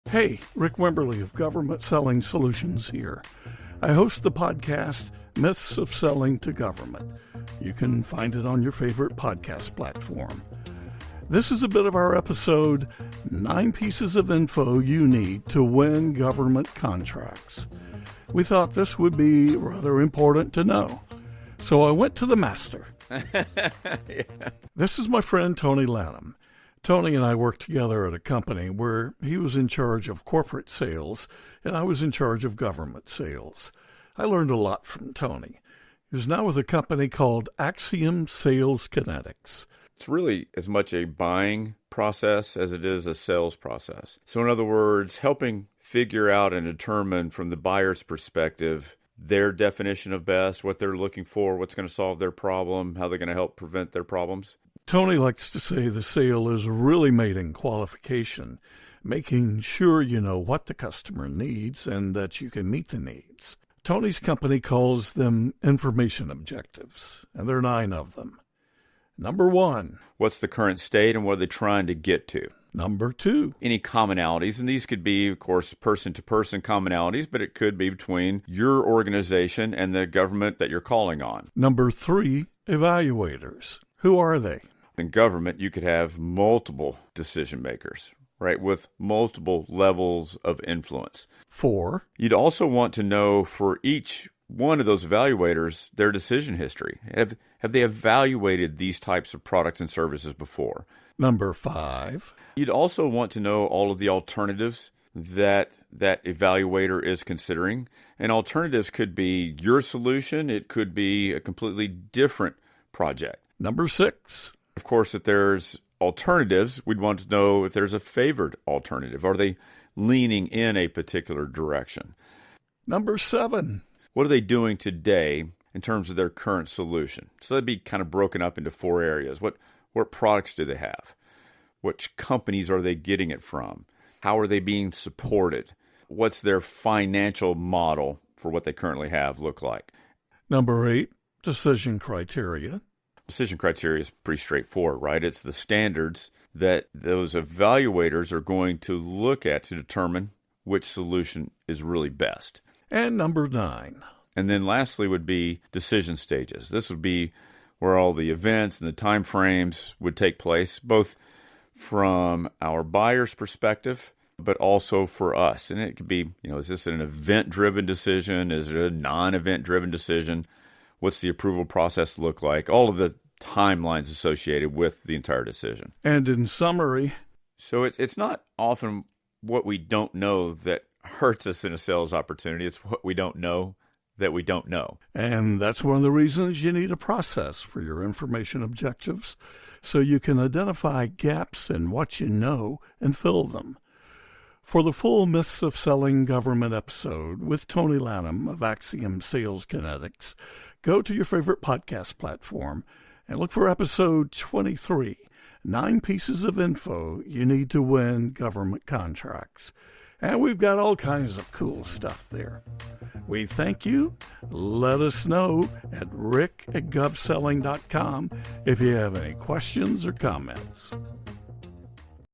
Hey, Rick Wimberly of Government Selling Solutions here. I host the podcast Myths of Selling to Government. You can find it on your favorite podcast platform. This is a bit of our episode, 9 Pieces of Info You Need to Win Government Contracts. We thought this would be rather important to know. So I went to the master. Yeah. This is my friend Tony Lannom. Tony and I worked together at a company where he was in charge of corporate sales and I was in charge of government sales. I learned a lot from Tony. He is now with a company called Axiom Sales Kinetics. It's really as much a buying process as it is a sales process. So in other words, helping figure out and determine from the buyer's perspective their definition of best, what they're looking for, what's going to solve their problem, how they're going to help prevent their problems. Tony likes to say the sale is really made in qualification, making sure you know what the customer needs and that you can meet the needs. Tony's company calls them information objectives, and there are 9 of them. Number 1. What's the current state and what are they trying to get to? Number 2. Any commonalities, and these could be, of course, person-to-person commonalities, but it could be between your organization and the government that you're calling on. Number 3. Evaluators. Who are they? In government, you could have multiple decision makers, right, with multiple levels of influence. 4. You'd also want to know for each one of those evaluators their decision history. Have they evaluated these types of products and services before? Number 5. You'd also want to know all of the alternatives that evaluator is considering. And alternatives could be your solution. It could be a completely different project. Number 6. Of course, if there's alternatives, we'd want to know if there's a favored alternative. Are they leaning in a particular direction? Number 7. What are they doing today in terms of their current solution? So that'd be kind of broken up into 4 areas. What products do they have? Which companies are they getting it from? How are they being supported? What's their financial model for what they currently have look like? Number 8. Decision criteria. Decision criteria is pretty straightforward, right? It's the standards that those evaluators are going to look at to determine which solution is really best. And number 9. And then lastly would be decision stages. This would be where all the events and the time frames would take place, both from our buyer's perspective, but also for us. And it could be, is this an event-driven decision? Is it a non-event-driven decision? What's the approval process look like? All of the timelines associated with the entire decision. And in summary, so it's not often what we don't know that hurts us in a sales opportunity. It's what we don't know that we don't know. And that's one of the reasons you need a process for your information objectives, so you can identify gaps in what you know and fill them. For the full Myths of Selling Government episode with Tony Lannom of Axiom Sales Kinetics, go to your favorite podcast platform and look for episode 23, 9 Pieces of Info You Need to Win Government Contracts. And we've got all kinds of cool stuff there. We thank you. Let us know at rick@govselling.com if you have any questions or comments.